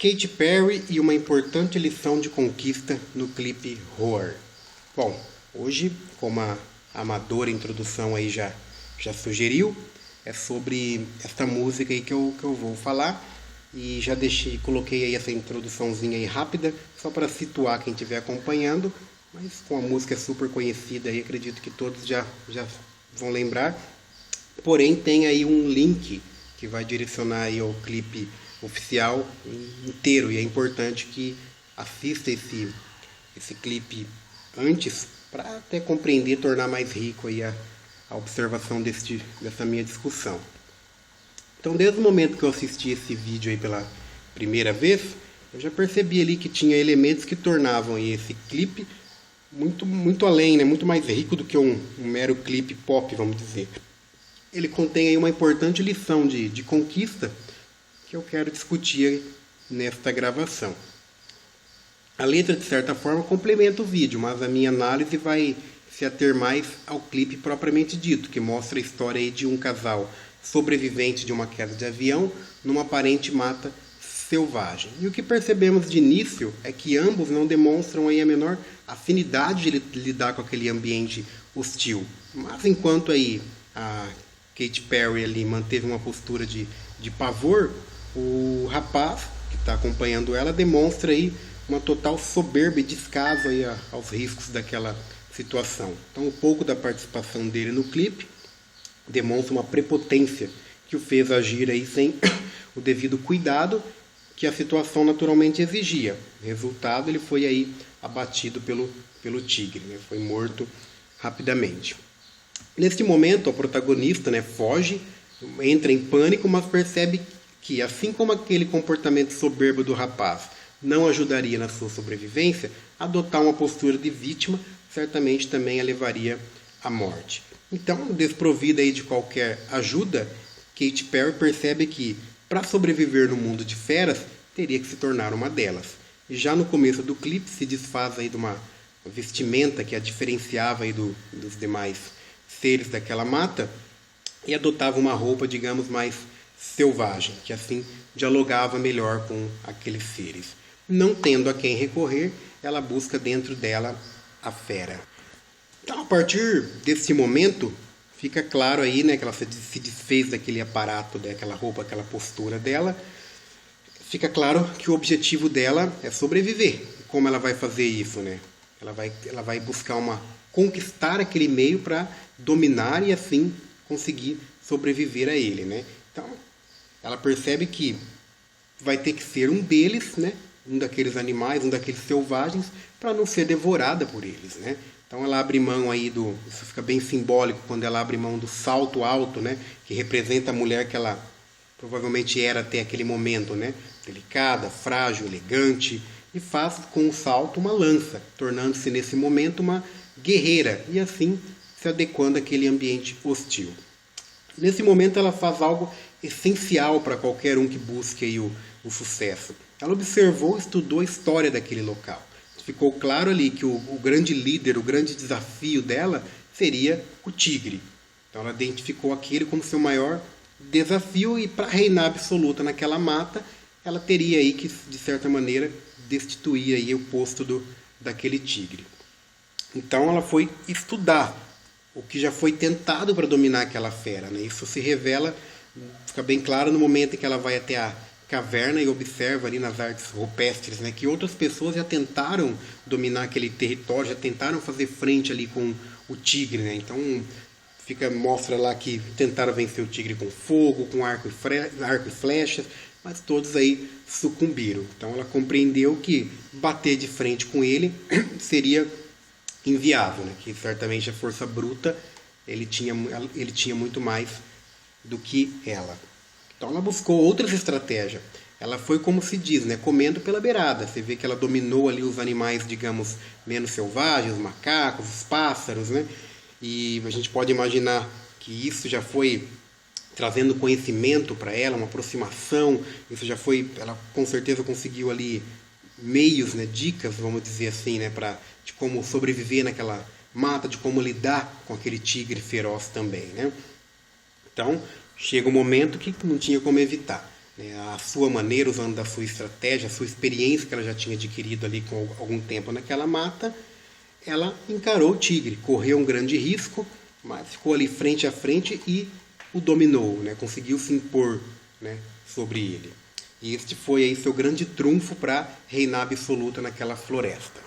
Katy Perry e uma importante lição de conquista no clipe Roar. Bom, hoje, como a amadora introdução aí já sugeriu, é sobre esta música aí que eu vou falar. E já coloquei aí essa introduçãozinha aí rápida, só para situar quem estiver acompanhando. Mas com a música super conhecida aí, acredito que todos já vão lembrar. Porém, tem aí um link que vai direcionar aí ao clipe oficial inteiro. E é importante que assista esse clipe antes para até compreender, tornar mais rico aí a observação dessa minha discussão. Então, desde o momento que eu assisti esse vídeo aí pela primeira vez, eu já percebi ali que tinha elementos que tornavam aí esse clipe muito além, né? Muito mais rico do que um mero clipe pop, vamos dizer. Ele contém aí uma importante lição de conquista que eu quero discutir nesta gravação. A letra, de certa forma, complementa o vídeo, mas a minha análise vai se ater mais ao clipe propriamente dito, que mostra a história aí de um casal sobrevivente de uma queda de avião numa aparente mata selvagem. E o que percebemos de início é que ambos não demonstram aí a menor afinidade de lidar com aquele ambiente hostil. Mas enquanto aí a Katy Perry ali manteve uma postura de pavor, o rapaz que está acompanhando ela demonstra aí uma total soberba e descaso aí aos riscos daquela situação. Então, um pouco da participação dele no clipe demonstra uma prepotência que o fez agir aí sem o devido cuidado que a situação naturalmente exigia. Resultado, ele foi aí abatido pelo tigre, né? Foi morto rapidamente. Neste momento, a protagonista, né, foge, entra em pânico, mas percebe que, assim como aquele comportamento soberbo do rapaz não ajudaria na sua sobrevivência, adotar uma postura de vítima certamente também a levaria à morte. Então, desprovida aí de qualquer ajuda, Katy Perry percebe que, para sobreviver no mundo de feras, teria que se tornar uma delas. E já no começo do clipe se desfaz aí de uma vestimenta que a diferenciava aí dos demais seres daquela mata e adotava uma roupa, digamos, mais selvagem, que assim dialogava melhor com aqueles seres. Não tendo a quem recorrer, ela busca dentro dela a fera. Então, a partir desse momento, fica claro aí, né, que ela se desfez daquele aparato, daquela roupa, aquela postura dela. Fica claro que o objetivo dela é sobreviver. E como ela vai fazer isso, né? Ela vai buscar conquistar aquele meio para dominar e assim conseguir sobreviver a ele, né? Então, ela percebe que vai ter que ser um deles, né? Um daqueles animais, um daqueles selvagens, para não ser devorada por eles, né? Então ela abre mão aí isso fica bem simbólico quando ela abre mão do salto alto, né? Que representa a mulher que ela provavelmente era até aquele momento, né? Delicada, frágil, elegante, e faz com o salto uma lança, tornando-se nesse momento uma guerreira e assim se adequando àquele ambiente hostil. Nesse momento ela faz algo essencial para qualquer um que busque aí o sucesso. Ela observou, estudou a história daquele local. Ficou claro ali que o grande líder, o grande desafio dela seria o tigre. Então ela identificou aquele como seu maior desafio e para reinar absoluta naquela mata, ela teria aí que, de certa maneira, destituir aí o posto daquele tigre. Então ela foi estudar o que já foi tentado para dominar aquela fera, né? Isso se revela, fica bem claro no momento em que ela vai até a caverna e observa ali nas artes rupestres, né, que outras pessoas já tentaram dominar aquele território, já tentaram fazer frente ali com o tigre, né? Então mostra lá que tentaram vencer o tigre com fogo, com arco e flechas, mas todos aí sucumbiram. Então ela compreendeu que bater de frente com ele seria inviável, né? Que certamente a força bruta ele tinha muito mais do que ela. Então ela buscou outras estratégias. Ela foi, como se diz, né, comendo pela beirada. Você vê que ela dominou ali os animais, digamos, menos selvagens, os macacos, os pássaros, né? E a gente pode imaginar que isso já foi trazendo conhecimento para ela, uma aproximação. Isso já foi, ela com certeza conseguiu ali meios, né, dicas, vamos dizer assim, né, de como sobreviver naquela mata, de como lidar com aquele tigre feroz também, né? Então chega um momento que não tinha como evitar. né, a sua maneira, usando da sua estratégia, a sua experiência que ela já tinha adquirido ali com algum tempo naquela mata, ela encarou o tigre, correu um grande risco, mas ficou ali frente a frente e o dominou, né, conseguiu se impor, né, sobre ele. E este foi aí seu grande trunfo para reinar absoluta naquela floresta.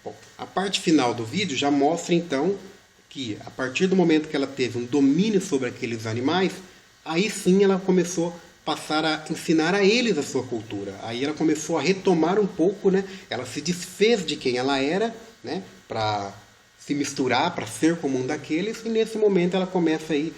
Bom, a parte final do vídeo já mostra então que a partir do momento que ela teve um domínio sobre aqueles animais, aí sim ela começou a passar a ensinar a eles a sua cultura. Aí ela começou a retomar um pouco, né? Ela se desfez de quem ela era, né? Para se misturar, para ser como um daqueles, e nesse momento ela começa aí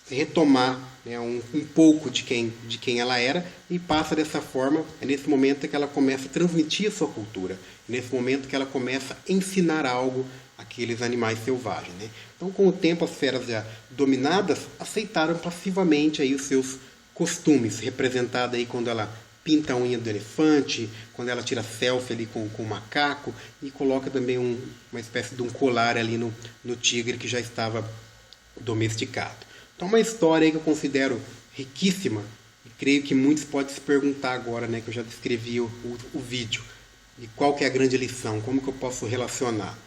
retomar, né, um pouco de quem ela era, e passa dessa forma. É nesse momento que ela começa a transmitir a sua cultura, é nesse momento que ela começa a ensinar algo àqueles animais selvagens, né? Então, com o tempo, as feras já dominadas aceitaram passivamente aí os seus costumes, representada aí quando ela pinta a unha do elefante, quando ela tira selfie ali com o macaco, e coloca também uma espécie de um colar ali no tigre que já estava domesticado. Então, uma história aí que eu considero riquíssima, e creio que muitos podem se perguntar agora, né, que eu já descrevi o vídeo, e qual que é a grande lição, como que eu posso relacionar,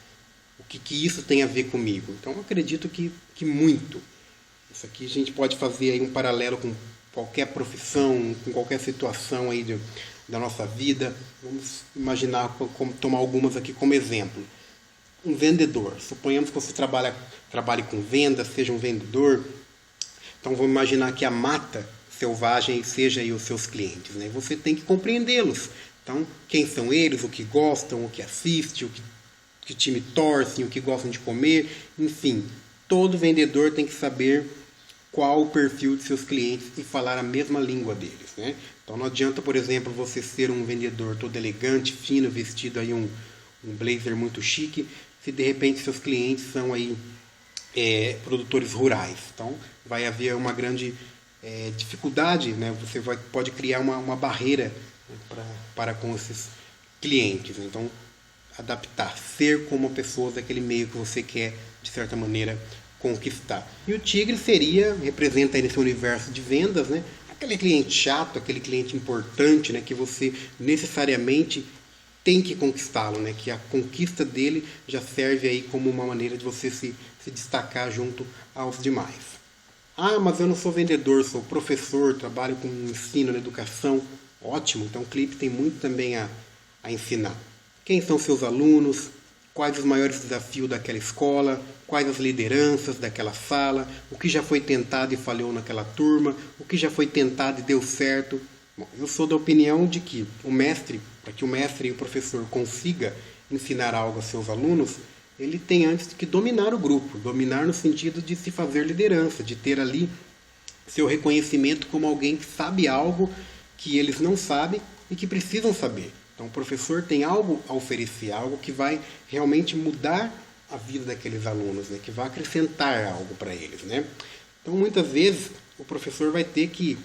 o que isso tem a ver comigo. Então, eu acredito que muito. Isso aqui a gente pode fazer aí um paralelo com qualquer profissão, com qualquer situação aí da nossa vida. Vamos imaginar, tomar algumas aqui como exemplo. Um vendedor. Suponhamos que você trabalhe com vendas, seja um vendedor. Então vamos imaginar que a mata selvagem seja aí os seus clientes, né? Você tem que compreendê-los. Então, quem são eles, o que gostam, o que assistem, que time torcem, o que gostam de comer, enfim. Todo vendedor tem que saber qual o perfil de seus clientes e falar a mesma língua deles, né? Então não adianta, por exemplo, você ser um vendedor todo elegante, fino, vestido aí um blazer muito chique, se de repente seus clientes são aí produtores rurais. Então vai haver uma grande dificuldade, né? Você pode criar uma barreira, né, para com esses clientes. Então adaptar, ser como pessoas daquele meio que você quer, de certa maneira, conquistar. E o tigre representa aí nesse universo de vendas, né, aquele cliente chato, aquele cliente importante, né, que você necessariamente tem que conquistá-lo, né, que a conquista dele já serve aí como uma maneira de você se destacar junto aos demais. Ah, mas eu não sou vendedor, sou professor, trabalho com ensino na educação. Ótimo, então o clipe tem muito também a ensinar. Quem são seus alunos? Quais os maiores desafios daquela escola? Quais as lideranças daquela sala? O que já foi tentado e falhou naquela turma? O que já foi tentado e deu certo? Bom, eu sou da opinião de que para que o mestre e o professor consiga ensinar algo aos seus alunos, ele tem antes que dominar o grupo. Dominar no sentido de se fazer liderança, de ter ali seu reconhecimento como alguém que sabe algo que eles não sabem e que precisam saber. Então o professor tem algo a oferecer, algo que vai realmente mudar a vida daqueles alunos, né? Que vai acrescentar algo para eles, né? Então muitas vezes o professor vai ter que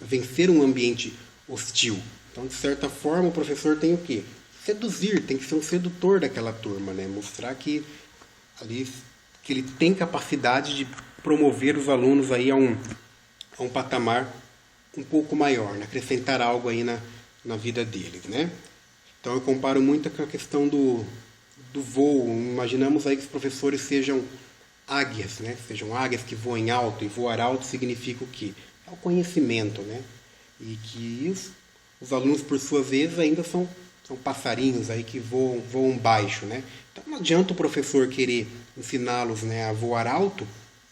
vencer um ambiente hostil. Então de certa forma o professor tem o quê? Seduzir, tem que ser um sedutor daquela turma, né? Mostrar que ele tem capacidade de promover os alunos aí a um patamar um pouco maior, né? Acrescentar algo aí na vida deles, né? Então eu comparo muito com a questão do voo. Imaginamos aí que os professores sejam águias, né? Sejam águias que voem alto, e voar alto significa o quê? É o conhecimento, né? E que os alunos, por sua vez, ainda são passarinhos aí que voam baixo, né? Então não adianta o professor querer ensiná-los, né, a voar alto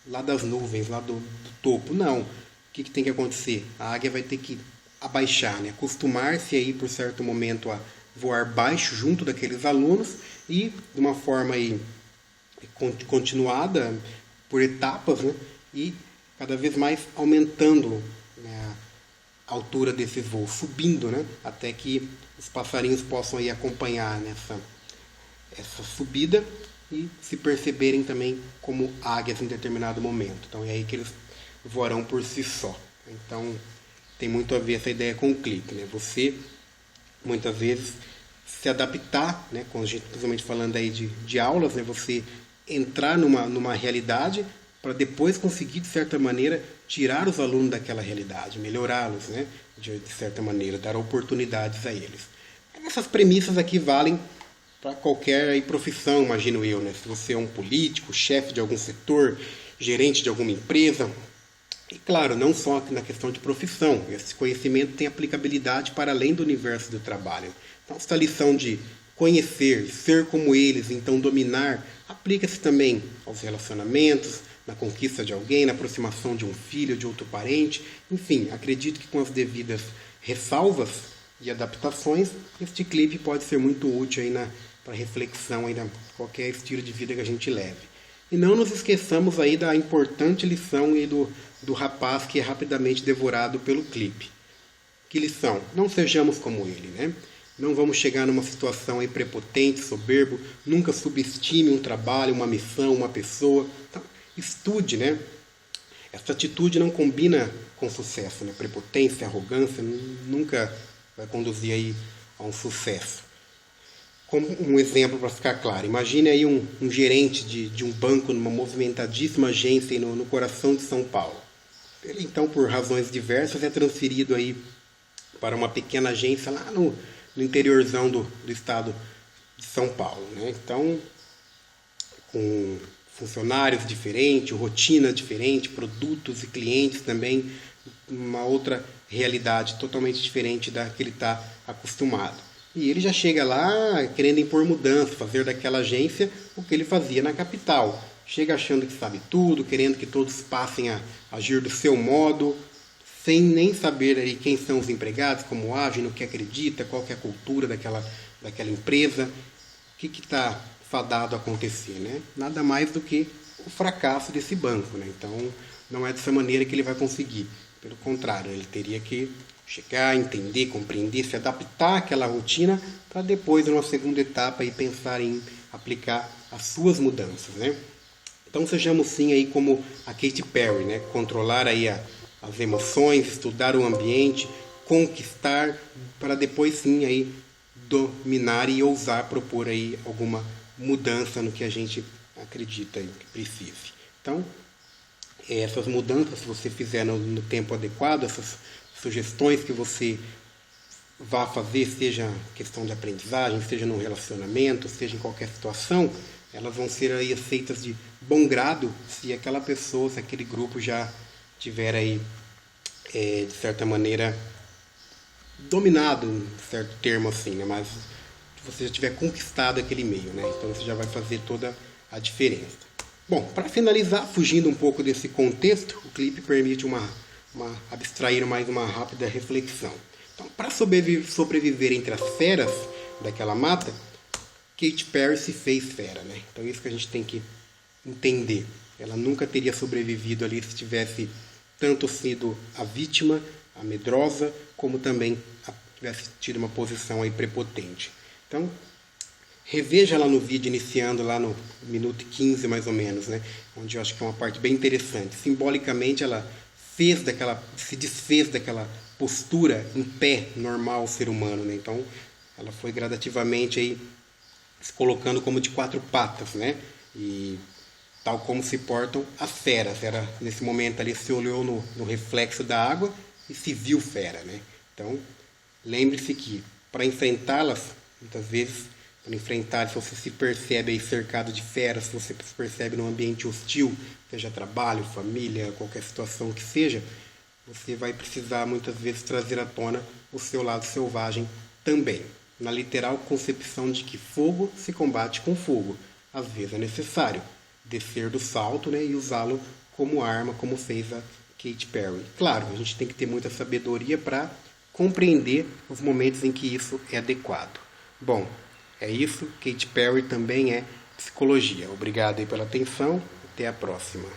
lá das nuvens, lá do topo. Não. O que tem que acontecer? A águia vai ter que abaixar, né? Acostumar-se aí por certo momento a voar baixo junto daqueles alunos e de uma forma aí continuada por etapas, né? E cada vez mais aumentando, né, a altura desse voo, subindo, né? Até que os passarinhos possam aí acompanhar essa subida e se perceberem também como águias em determinado momento. Então é aí que eles voarão por si só. Então tem muito a ver essa ideia com o clipe, né? Você muitas vezes se adaptar, né? Quando a gente, principalmente falando aí de aulas, né? Você entrar numa realidade, para depois conseguir, de certa maneira, tirar os alunos daquela realidade, melhorá-los, né? De certa maneira, dar oportunidades a eles. Essas premissas aqui valem para qualquer aí, profissão, imagino eu, né? Se você é um político, chefe de algum setor, gerente de alguma empresa. E claro, não só na questão de profissão, esse conhecimento tem aplicabilidade para além do universo do trabalho. Então, essa lição de conhecer, ser como eles, então dominar, aplica-se também aos relacionamentos, na conquista de alguém, na aproximação de um filho, de outro parente. Enfim, acredito que com as devidas ressalvas e adaptações, este clipe pode ser muito útil aí para reflexão aí de qualquer estilo de vida que a gente leve. E não nos esqueçamos aí da importante lição aí do rapaz que é rapidamente devorado pelo clipe. Que lição? Não sejamos como ele, né? Não vamos chegar numa situação aí prepotente, soberbo, nunca subestime um trabalho, uma missão, uma pessoa. Então, estude, né? Essa atitude não combina com sucesso, né? Prepotência, arrogância, nunca vai conduzir aí a um sucesso. Como um exemplo para ficar claro, imagine aí um gerente de um banco numa movimentadíssima agência no coração de São Paulo. Ele então, por razões diversas, é transferido aí para uma pequena agência lá no interiorzão do estado de São Paulo, né? Então, com funcionários diferentes, rotina diferente, produtos e clientes também, uma outra realidade totalmente diferente da que ele está acostumado. E ele já chega lá querendo impor mudança, fazer daquela agência o que ele fazia na capital. Chega achando que sabe tudo, querendo que todos passem a agir do seu modo, sem nem saber aí quem são os empregados, como agem, no que acredita, qual que é a cultura daquela empresa, o que está fadado a acontecer, né? Nada mais do que o fracasso desse banco, né? Então, não é dessa maneira que ele vai conseguir. Pelo contrário, ele teria que chegar, entender, compreender, se adaptar àquela rotina, para depois, numa segunda etapa, aí, pensar em aplicar as suas mudanças, né? Então, sejamos sim aí como a Katy Perry, né? Controlar aí as emoções, estudar o ambiente, conquistar, para depois sim aí dominar e ousar propor aí alguma mudança no que a gente acredita aí que precise. Então, essas mudanças, se você fizer no tempo adequado, essas sugestões que você vá fazer, seja questão de aprendizagem, seja no relacionamento, seja em qualquer situação, elas vão ser aí aceitas de bom grado se aquela pessoa, se aquele grupo já tiver aí, de certa maneira, dominado, um certo termo assim, né? Mas se você já tiver conquistado aquele meio, né? Então isso já vai fazer toda a diferença. Bom, para finalizar, fugindo um pouco desse contexto, o clipe permite abstrair mais uma rápida reflexão. Então, para sobreviver entre as feras daquela mata, Katy Perry se fez fera, né? Então é isso que a gente tem que entender. Ela nunca teria sobrevivido ali se tivesse tanto sido a vítima, a medrosa, como também tivesse tido uma posição aí prepotente. Então, reveja lá no vídeo, iniciando lá no minuto 15 mais ou menos, né? Onde eu acho que é uma parte bem interessante. Simbolicamente ela se desfez daquela postura em pé normal ser humano, né? Então ela foi gradativamente aí se colocando como de quatro patas, né? E tal como se portam as feras. Era, nesse momento ali se olhou no reflexo da água e se viu fera, né? Então lembre-se que para enfrentá-las, muitas vezes, para enfrentar, se você se percebe aí cercado de feras, se você se percebe num ambiente hostil, seja trabalho, família, qualquer situação que seja, você vai precisar muitas vezes trazer à tona o seu lado selvagem também. Na literal concepção de que fogo se combate com fogo. Às vezes é necessário descer do salto, né, e usá-lo como arma, como fez a Katy Perry. Claro, a gente tem que ter muita sabedoria para compreender os momentos em que isso é adequado. Bom, é isso. Katy Perry também é psicologia. Obrigado aí pela atenção. Até a próxima.